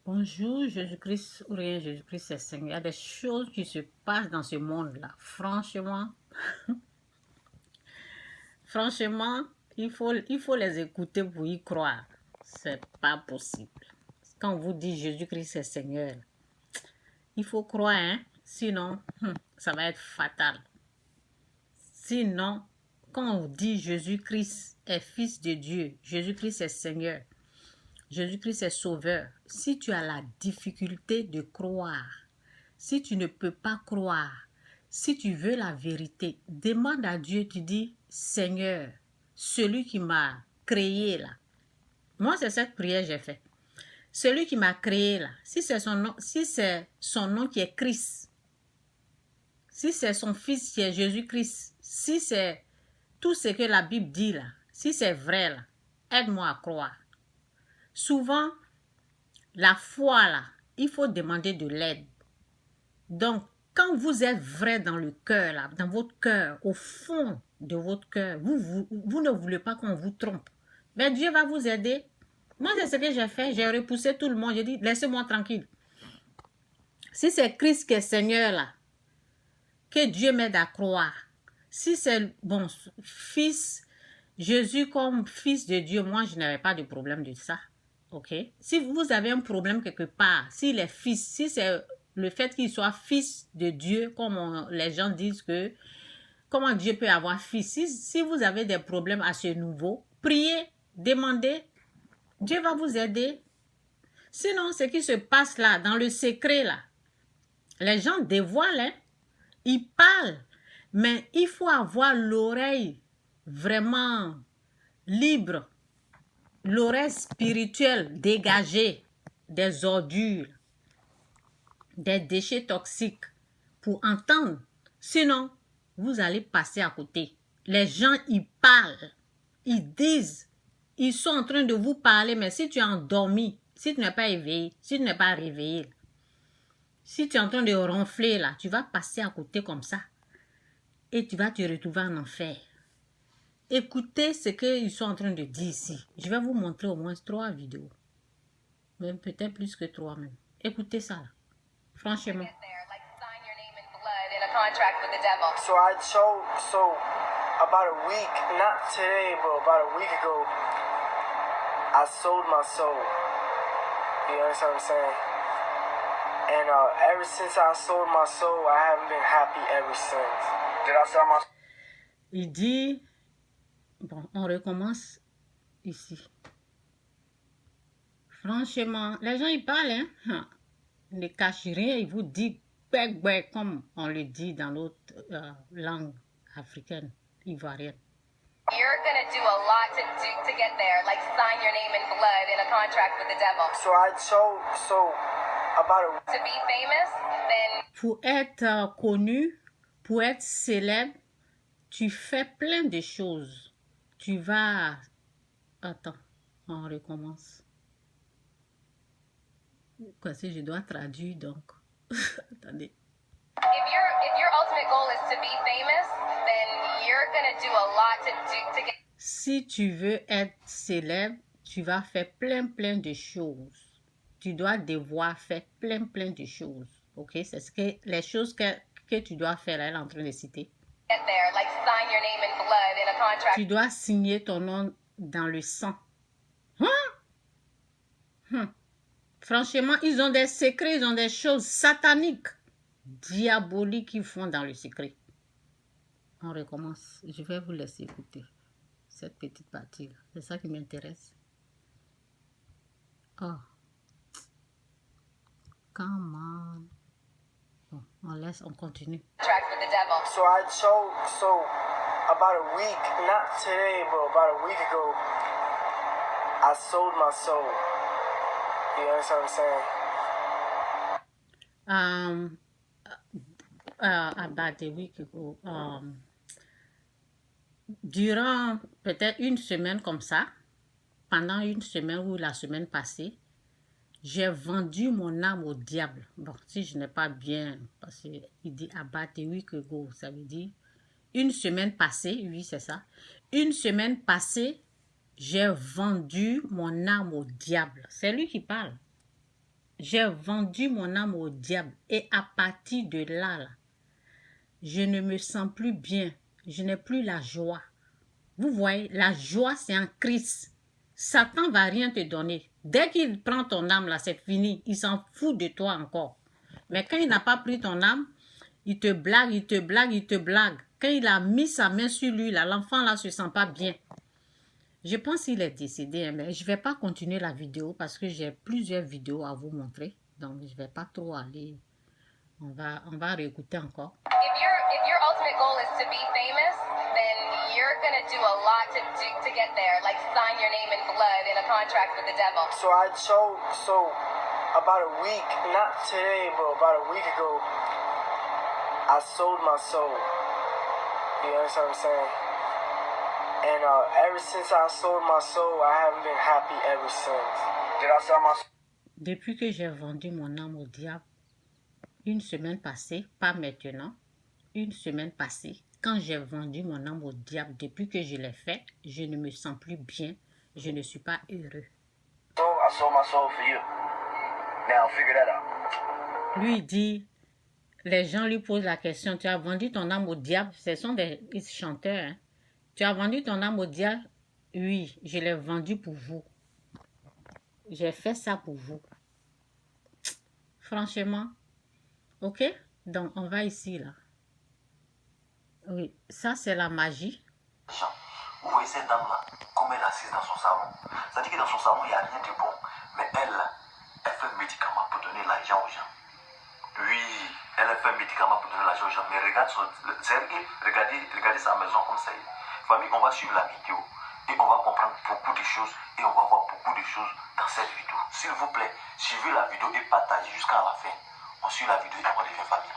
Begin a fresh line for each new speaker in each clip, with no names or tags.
Bonjour, Jésus-Christ ou rien, Jésus-Christ est Seigneur. Il y a des choses qui se passent dans ce monde-là. Franchement, il faut les écouter pour y croire. C'est pas possible. Quand on vous dit Jésus-Christ est Seigneur, il faut croire, hein? Sinon, ça va être fatal. Sinon, quand on dit Jésus-Christ est Fils de Dieu, Jésus-Christ est Seigneur, Jésus-Christ est Sauveur, si tu as la difficulté de croire, si tu ne peux pas croire, si tu veux la vérité, demande à Dieu, tu dis, Seigneur, celui qui m'a créé là. Moi, c'est cette prière que j'ai fait. Celui qui m'a créé là, si c'est son nom qui est Christ, si c'est son fils qui est Jésus-Christ, si c'est tout ce que la Bible dit là, si c'est vrai là, aide-moi à croire. Souvent, la foi là, il faut demander de l'aide. Donc, quand vous êtes vrai dans le cœur, là, dans votre cœur, au fond de votre cœur, vous ne voulez pas qu'on vous trompe. Mais Dieu va vous aider. Moi, c'est ce que j'ai fait. J'ai repoussé tout le monde. J'ai dit, laissez-moi tranquille. Si c'est Christ qui est Seigneur, là, que Dieu m'aide à croire. Si c'est, bon, Fils, Jésus comme Fils de Dieu, moi, je n'avais pas de problème de ça. OK? Si vous avez un problème quelque part, s'il est Fils, si c'est le fait qu'il soit Fils de Dieu, comme les gens disent que, comment Dieu peut avoir Fils? Si vous avez des problèmes à ce niveau, priez, demandez, Dieu va vous aider. Sinon, ce qui se passe là, dans le secret là, les gens dévoilent, hein? Ils parlent, mais il faut avoir l'oreille vraiment libre, l'oreille spirituelle dégagée des ordures, des déchets toxiques pour entendre. Sinon, vous allez passer à côté. Les gens, ils parlent, ils disent, ils sont en train de vous parler, mais si tu es endormi, si tu n'es pas éveillé, si tu n'es pas réveillé, si tu es en train de ronfler là, tu vas passer à côté comme ça et tu vas te retrouver en enfer. Écoutez ce qu'ils sont en train de dire ici. Je vais vous montrer au moins 3 vidéos. Même peut-être plus que 3 même. Écoutez ça là. Franchement.
So I told, about a week, not today, but about a week ago, I sold my soul. You understand what I'm saying? And ever since I sold my soul, I haven't been happy ever since. Did I sell my soul?
Il dit, bon, on recommence ici. Franchement, les gens ils parlent, hein? Ils ne cachent rien, ils vous disent bec comme on le dit dans l'autre langue africaine, ivoirienne.
You're going to do a lot to get there, like sign your name in blood in a contract with the devil.
So I told, about a
To be famous, then
Pour être connu, pour être célèbre, tu fais plein de choses. Tu vas... Attends, on recommence. Quoi, si je dois traduire, donc... Attendez.
if your ultimate goal is to be famous, then you're going to do a lot to get
Si tu veux être célèbre, tu vas faire plein de choses. Tu dois devoir faire plein de choses. Ok, c'est ce que les choses que tu dois faire, elle est en train de citer.
get there, like sign your name in blood in a contract.
Tu dois signer ton nom dans le sang. Franchement, ils ont des secrets, ils ont des choses sataniques, diaboliques qu'ils font dans le secret. On recommence. Je vais vous laisser écouter cette petite partie-là. C'est ça qui m'intéresse. Oh. Come on. Bon, on continue.
Contract with the devil.
So I told, about a week, not today, but about a week ago, I sold my soul. You understand what I'm saying?
About a week ago, durant peut-être une semaine comme ça, pendant une semaine ou la semaine passée, j'ai vendu mon âme au diable. Bon, si je n'ai pas bien, parce qu'il dit about a week ago, ça veut dire une semaine passée, oui c'est ça, une semaine passée, j'ai vendu mon âme au diable. C'est lui qui parle. J'ai vendu mon âme au diable. Et à partir de là, je ne me sens plus bien. Je n'ai plus la joie. Vous voyez, la joie, c'est en Christ. Satan va rien te donner. Dès qu'il prend ton âme, là, c'est fini. Il s'en fout de toi encore. Mais quand il n'a pas pris ton âme, il te blague, il te blague, il te blague. Quand il a mis sa main sur lui, là, l'enfant là se sent pas bien. Je pense qu'il est décédé, hein, mais je vais pas continuer la vidéo parce que j'ai plusieurs vidéos à vous montrer. Donc, je vais pas trop aller. On va réécouter encore.
If your ultimate goal is to be famous, then you're gonna do a lot to get there, like sign your name in blood in a contract with the devil.
So about a week, not today, bro, about a week ago, I sold my soul. You understand what I'm saying? And ever since I sold my soul, I haven't been happy ever since. Did I sell my soul?
Depuis que j'ai vendu mon âme au diable, une semaine passée, pas maintenant, une semaine passée, quand j'ai vendu mon âme au diable, depuis que je l'ai fait, je ne me sens plus bien, je ne suis pas heureux.
So I sold my soul for you. Now figure that out.
Lui, il dit, les gens lui posent la question, tu as vendu ton âme au diable? Ce sont des chanteurs, hein? Tu as vendu ton âme au diable? Oui, je l'ai vendu pour vous. J'ai fait ça pour vous. Franchement, ok? Donc, on va ici, là. Oui, ça, c'est la magie.
Vous voyez cette dame-là, comme elle est assise dans son salon. C'est-à-dire que dans son salon, il n'y a rien de bon. Mais elle, elle fait un médicament pour donner l'argent aux gens. Oui, elle fait un médicament pour donner l'argent aux gens. Mais regardez sa maison comme ça. Famille, on va suivre la vidéo. Et on va comprendre beaucoup de choses. Et on va voir beaucoup de choses dans cette vidéo. S'il vous plaît, suivez la vidéo et partagez jusqu'à la fin. On suit la vidéo et on devient famille.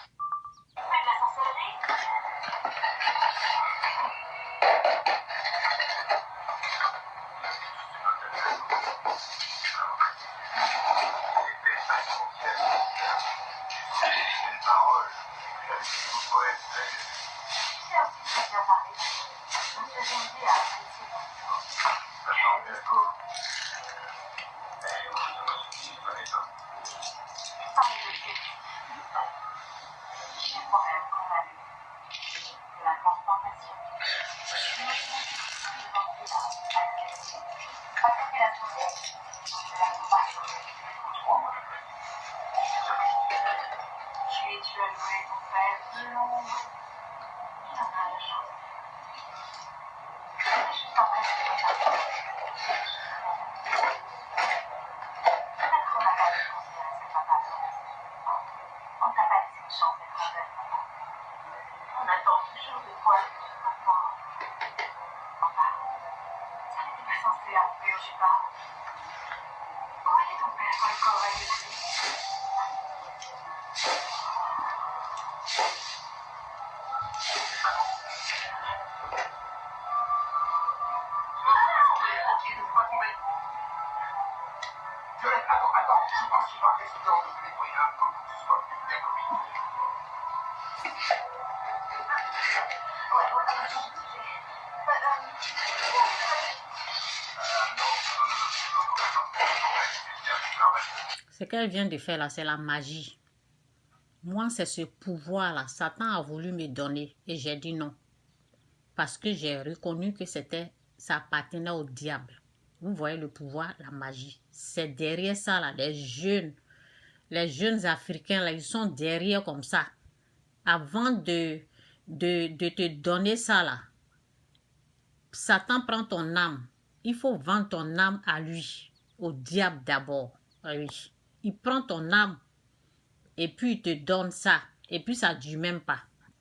Ce qu'elle vient de faire là, c'est la magie. Moi, c'est ce pouvoir-là. Satan a voulu me donner et j'ai dit non. Parce que j'ai reconnu que ça appartenait au diable. Vous voyez le pouvoir, la magie. C'est derrière ça, là, les jeunes Africains, là, ils sont derrière comme ça. Avant de te donner ça, là, Satan prend ton âme. Il faut vendre ton âme à lui, au diable d'abord. Oui. Il prend ton âme et puis il te donne ça. Et puis ça ne dure même pas.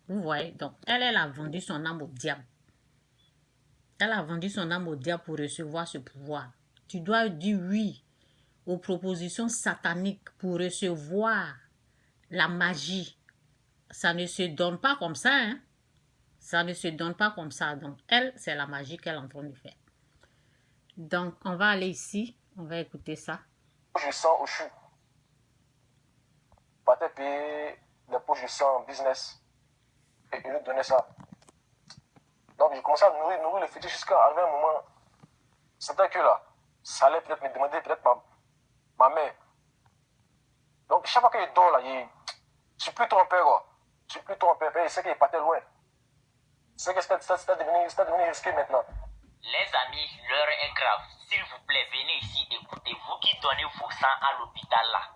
Vous voyez? Donc, elle a vendu son âme au diable. Elle a vendu son âme au diable pour recevoir ce pouvoir. Tu dois dire oui aux propositions sataniques pour recevoir la magie. Ça ne se donne pas comme ça, hein? Ça ne se donne pas comme ça. Donc, elle, c'est la magie qu'elle est en train de faire. Donc, on va aller ici. On va écouter ça.
Je sens au chou. Partait payer des poches de sang en business. Et il lui donnait ça. Donc, je commençais à nourrir le fétiche jusqu'à arriver un moment. C'était que là, ça allait peut-être me demander peut-être ma mère. chaque fois qu'il dort là, je suis plus trompé, quoi. Je suis plus trompé. Il sait qu'il partait loin. C'est que c'est devenu risqué maintenant.
Les amis, l'heure est grave. S'il vous plaît, venez ici écouter. Vous qui donnez vos sangs à l'hôpital là,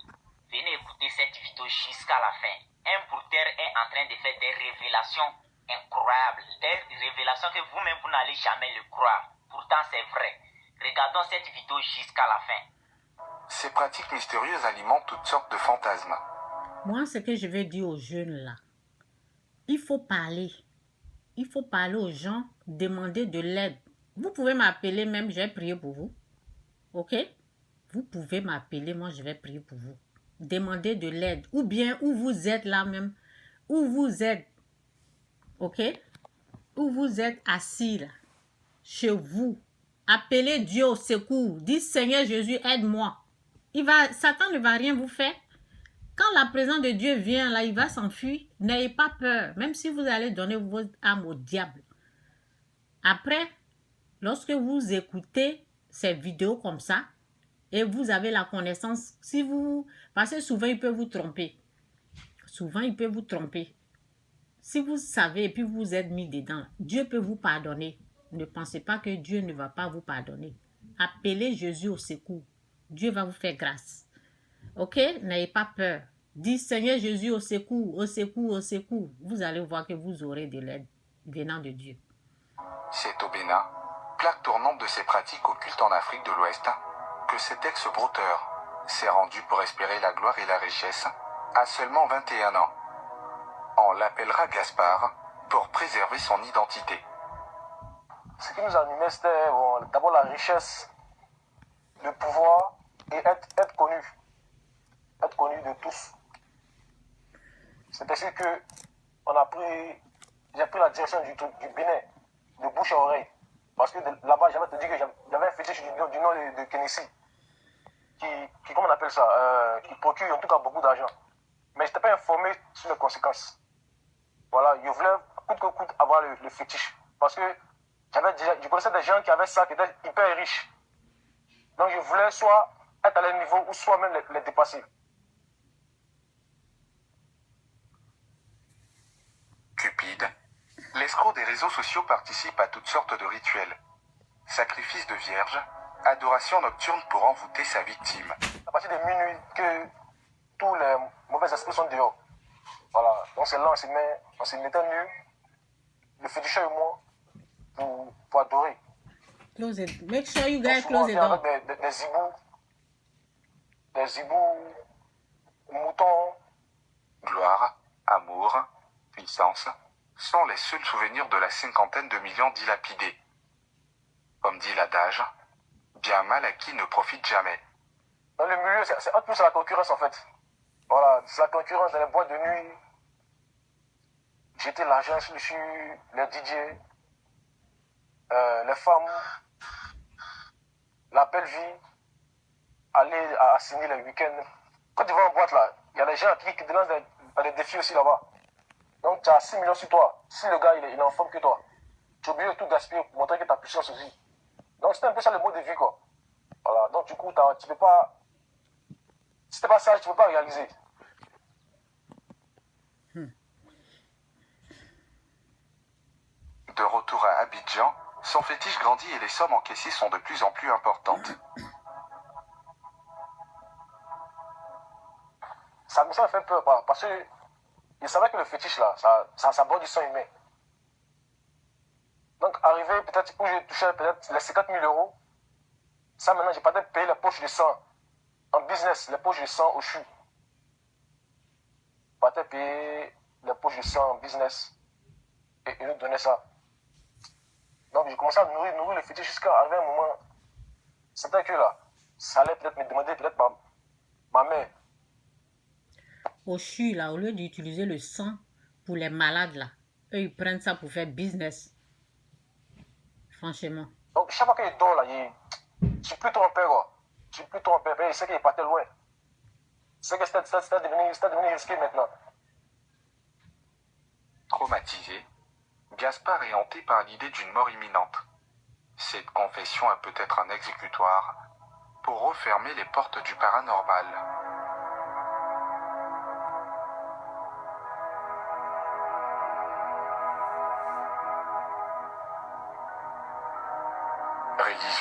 venez écouter cette vidéo jusqu'à la fin. Un porteur est en train de faire des révélations incroyables. Des révélations que vous-même, vous n'allez jamais le croire. Pourtant, c'est vrai. Regardons cette vidéo jusqu'à la fin.
Ces pratiques mystérieuses alimentent toutes sortes de fantasmes.
Moi, ce que je vais dire aux jeunes là, il faut parler. Il faut parler aux gens, demander de l'aide. Vous pouvez m'appeler même, je vais prier pour vous. Ok? Vous pouvez m'appeler, moi je vais prier pour vous. Demandez de l'aide. Ou bien, où vous êtes là même. Où vous êtes. Ok? Où vous êtes assis là. Chez vous. Appelez Dieu au secours. Dites Seigneur Jésus, aide-moi. Satan ne va rien vous faire. Quand la présence de Dieu vient là, il va s'enfuir. N'ayez pas peur. Même si vous allez donner votre âme au diable. Après, lorsque vous écoutez ces vidéos comme ça, et vous avez la connaissance, parce que souvent il peut vous tromper. Souvent il peut vous tromper. Si vous savez et puis vous êtes mis dedans, Dieu peut vous pardonner. Ne pensez pas que Dieu ne va pas vous pardonner. Appelez Jésus au secours. Dieu va vous faire grâce. Ok? N'ayez pas peur. Dites Seigneur Jésus au secours, au secours, au secours. Vous allez voir que vous aurez de l'aide venant de Dieu.
C'est au Bénin, plaque tournante de ces pratiques occultes en Afrique de l'Ouest, que cet ex-brouteur s'est rendu pour espérer la gloire et la richesse à seulement 21 ans. On l'appellera Gaspard pour préserver son identité.
Ce qui nous animait, c'était d'abord la richesse, le pouvoir et être connu. Être connu de tous. C'est ainsi que j'ai pris la direction du Bénin, de bouche à oreille. Parce que là-bas, j'avais te dit que j'avais un fétiche du nom de Kennedy, qui comment on appelle ça, qui procure en tout cas beaucoup d'argent. Mais je n'étais pas informé sur les conséquences. Voilà, je voulais coûte que coûte avoir le fétiche. Parce que je connaissais des gens qui avaient ça, qui étaient hyper riches. Donc je voulais soit être à leur niveau ou soit même les dépasser.
Cupide, l'escroc des réseaux sociaux participe à toutes sortes de rituels. Sacrifice de vierges, adoration nocturne pour envoûter sa victime.
À partir de minuit que tous les mauvais esprits sont dehors. Voilà, donc c'est là on se mettait nu, le féticheur et moi, pour adorer.
Close it. Make sure you guys
Donc,
close it door.
avec des zibous, moutons.
Gloire, amour, puissance sont les seuls souvenirs de la cinquantaine de millions dilapidés. Comme dit l'adage, bien mal acquis ne profite jamais.
Dans le milieu, c'est un peu la concurrence en fait. Voilà, c'est la concurrence dans les boîtes de nuit. Jeter l'argent sur les DJ, les femmes, la belle vie, aller à signer les week-ends. Quand tu vas en boîte là, il y a des gens qui te lancent des défis aussi là-bas. Donc tu as 6 millions sur toi. Si le gars il est en forme que toi, tu es obligé de tout gaspiller pour montrer que tu as puissance aussi. Donc c'était un peu ça le mode de vie quoi. Voilà, donc du coup tu peux pas. Si t'es pas sage, tu peux pas réaliser.
De retour à Abidjan, son fétiche grandit et les sommes encaissées sont de plus en plus importantes.
Ça me fait peur parce que je savais que le fétiche là, ça boit du sang humain. Donc arrivé peut-être où j'ai touché peut-être les 50 000 euros, ça maintenant j'ai pas peut-être payé les poches de sang en business, les poches de sang au CHU. Pas peut-être payer les poches de sang en business et ils nous donnaient ça. Donc j'ai commencé à nourrir le fétiche jusqu'à arriver un moment, c'était que là, ça allait peut-être me demander peut-être ma mère.
Au CHU, là, au lieu d'utiliser le sang pour les malades, là, eux, ils prennent ça pour faire business. Franchement.
Donc, chaque fois qu'il dort, là, je suis plus trompé, quoi. Je suis plus trompé. Il sait qu'il partait loin. C'est que c'était devenu risqué maintenant.
Traumatisé, Gaspard est hanté par l'idée d'une mort imminente. Cette confession est peut-être un exécutoire pour refermer les portes du paranormal.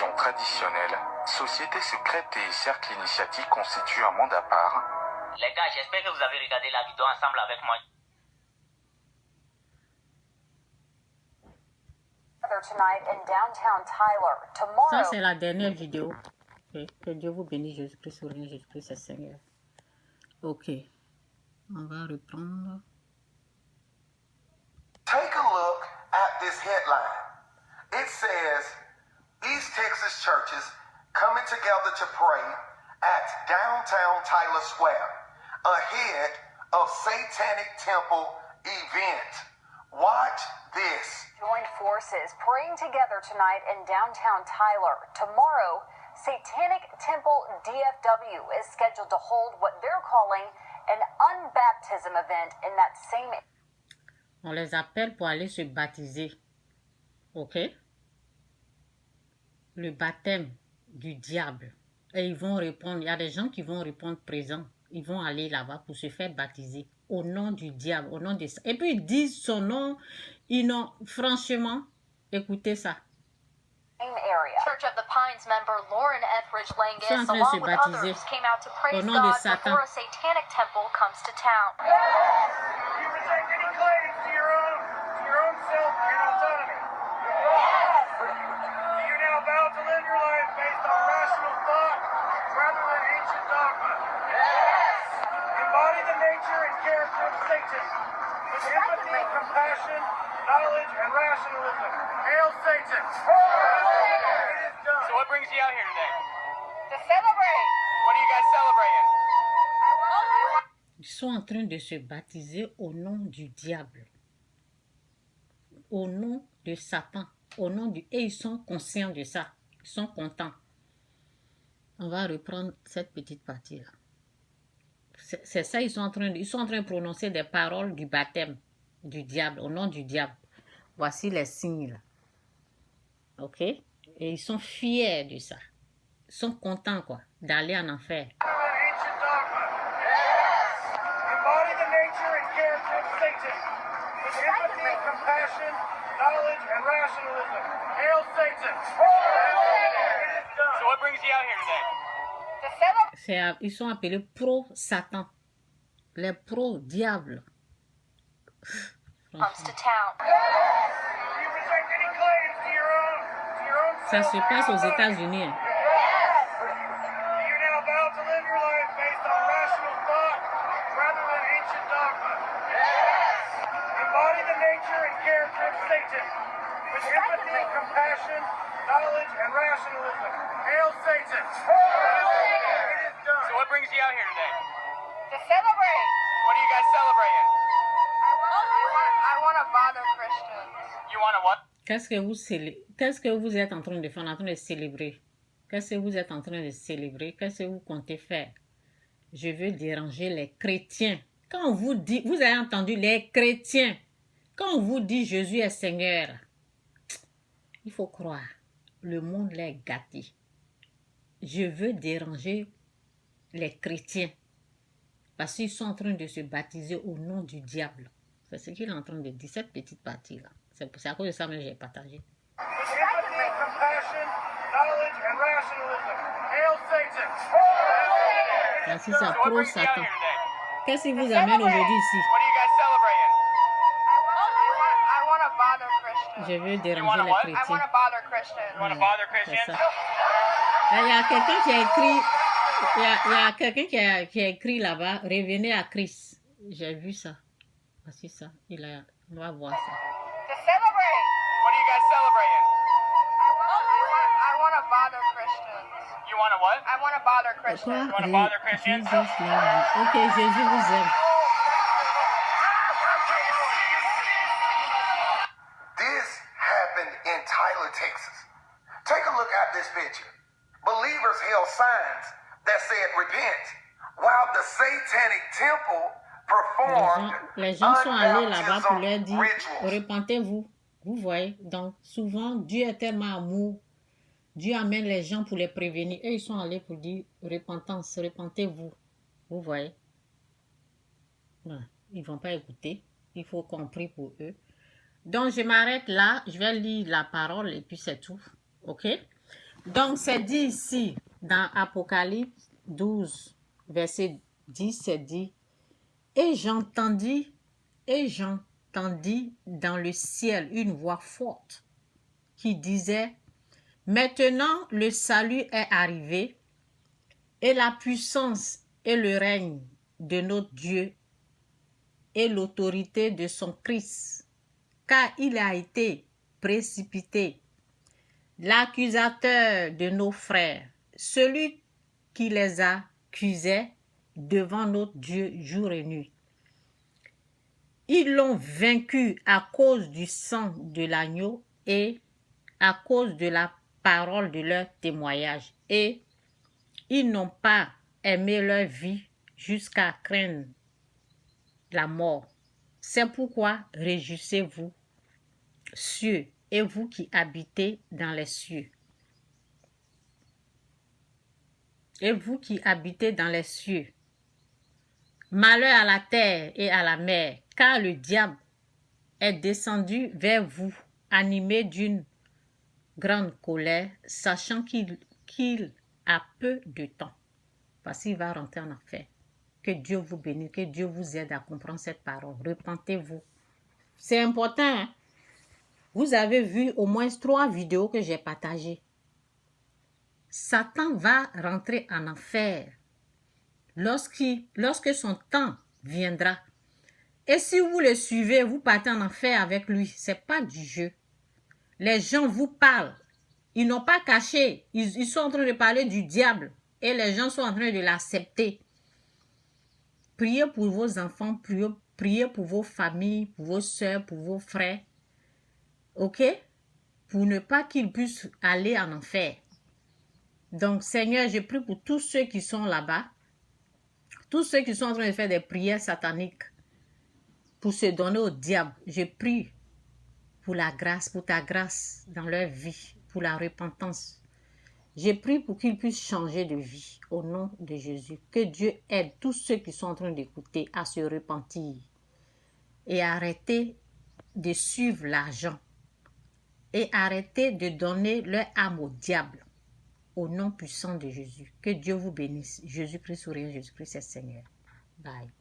religion traditionnelle, société secrète et cercle initiatique constituent un monde à part.
Les gars, j'espère que vous avez regardé la vidéo ensemble avec moi.
Tonight in downtown Tyler.
Ça,
Tomorrow.
c'est la dernière vidéo. Ok. Que Dieu vous bénisse, Jésus-Christ, souverain, Jésus-Christ, c'est Seigneur. Ok. On va reprendre.
Take a look at this headline. It says, East Texas churches coming together to pray at downtown Tyler Square ahead of Satanic Temple event. Watch this.
Joined forces praying together tonight in downtown Tyler. Tomorrow, Satanic Temple DFW is scheduled to hold what they're calling an unbaptism event in that same.
On les appelle pour aller se baptiser. Ok? Le baptême du diable. Et ils vont répondre, il y a des gens qui vont répondre présent. Ils vont aller là-bas pour se faire baptiser au nom du diable, au nom de ça. Et puis ils disent son nom, ils n'ont, franchement, écoutez ça.
Area.
Church of the Pines member Lauren Etheridge
Ils sont en
Langus,
train de se
along with
baptiser
others, came out to praise
au nom de
God
Satan.
before a satanic temple comes to town.
You reject any claims to your own self and autonomy. Do you now vow to live your life based on rational thought rather than ancient dogma? Embody the nature and character of Satan with empathy, compassion, knowledge, and rationalism. Hail Satan! It is done.
So what brings you out here today?
To celebrate.
What are you guys celebrating?
Ils sont en train de se baptiser au nom du diable, au nom de Satan, au nom du... Et ils sont conscients de ça, ils sont contents. On va reprendre cette petite partie-là. C'est ça, ils sont en train de prononcer des paroles du baptême du diable, au nom du diable. Voici les signes là. Ok? Et ils sont fiers de ça. Ils sont contents quoi, d'aller en enfer.
Ancient dogma. Embody the nature and character of Satan with empathy, compassion, knowledge, and rationalism. Hail Satan! It is done.
So what brings you out here today?
To celebrate.
Ils sont appelés pro-Satan. Les pro-diables.
Comes to town.
You reject any claims to your own
Ça
self
se
and
passe aux
autonomy.
États-Unis. Hein.
Do you now vow to live your life based on rational thought rather than ancient dogma? Embody the nature and character of Satan with empathy, compassion, knowledge, and rationalism. Hail Satan! It is done.
So what brings you out here today?
To celebrate.
What are you guys celebrating?
I want to bother Christians.
You want to what?
Qu'est-ce que vous êtes en train de faire, en train de célébrer? Qu'est-ce que vous êtes en train de célébrer? Qu'est-ce que vous comptez faire? Je veux déranger les chrétiens. Quand on vous dit, vous avez entendu les chrétiens, quand on vous dit Jésus est Seigneur, il faut croire, le monde l'est gâté. Je veux déranger les chrétiens parce qu'ils sont en train de se baptiser au nom du diable. C'est ce qu'il est en train de dire, cette petite partie-là. C'est à cause de ça que j'ai partagé.
With empathy, compassion, knowledge, and rationalism. Hail Satan!
Ainsi, c'est
So what brings you out
pro-Satan.
here today?
Qu'est-ce qui vous amène aujourd'hui ici?
What are you guys celebrating?
I want to bother Christians.
Je veux
You
déranger
wanna
les
what?
I want
chrétiens.
to bother Christians.
You want to bother
C'est
Christians?
ça. Il y a quelqu'un qui a écrit, il y a quelqu'un qui a écrit là-bas, revenez à Christ. J'ai vu ça. Voici ça. On va voir ça.
To celebrate.
What are you guys celebrating?
I want to bother Christians.
You want to what?
I want to bother
Quoi?
Christians.
wanna bother Christians?
Jesus love you. Ok, Jésus vous aime.
This happened in Tyler, Texas. Take a look at this picture. Believers held signs that said repent, while the Satanic Temple performed
Les gens sont allés là-bas pour leur
unbaptism
dire,
rituals.
repentez-vous. Vous voyez, donc souvent Dieu est tellement amour, Dieu amène les gens pour les prévenir. Et ils sont allés pour dire, repentance, repentez-vous. Vous voyez. Non, ils ne vont pas écouter. Il faut qu'on prie pour eux. Donc je m'arrête là, je vais lire la parole et puis c'est tout. Ok? Donc, c'est dit ici, dans Apocalypse 12, verset 10, c'est dit, et j'entendis dans le ciel une voix forte qui disait, maintenant le salut est arrivé, et la puissance et le règne de notre Dieu et l'autorité de son Christ, car il a été précipité, l'accusateur de nos frères, celui qui les accusait devant notre Dieu jour et nuit. Ils l'ont vaincu à cause du sang de l'agneau et à cause de la parole de leur témoignage, et ils n'ont pas aimé leur vie jusqu'à craindre la mort. C'est pourquoi réjouissez-vous, cieux, et vous qui habitez dans les cieux. Et vous qui habitez dans les cieux. Malheur à la terre et à la mer, car le diable est descendu vers vous, animé d'une grande colère, sachant qu'il a peu de temps, parce qu'il va rentrer en enfer. Que Dieu vous bénisse, que Dieu vous aide à comprendre cette parole. Repentez-vous. C'est important, hein? Vous avez vu au moins 3 vidéos que j'ai partagées. Satan va rentrer en enfer lorsque son temps viendra. Et si vous le suivez, vous partez en enfer avec lui. Ce n'est pas du jeu. Les gens vous parlent. Ils n'ont pas caché. Ils sont en train de parler du diable. Et les gens sont en train de l'accepter. Priez pour vos enfants, priez pour vos familles, pour vos soeurs, pour vos frères. Ok? Pour ne pas qu'ils puissent aller en enfer. Donc, Seigneur, je prie pour tous ceux qui sont là-bas. Tous ceux qui sont en train de faire des prières sataniques. Pour se donner au diable. Je prie pour la grâce, pour ta grâce dans leur vie. Pour la repentance. Je prie pour qu'ils puissent changer de vie au nom de Jésus. Que Dieu aide tous ceux qui sont en train d'écouter à se repentir et arrêter de suivre l'argent et arrêter de donner leur âme au diable au nom puissant de Jésus. Que Dieu vous bénisse. Jésus-Christ sourire, Jésus-Christ est Seigneur. Bye.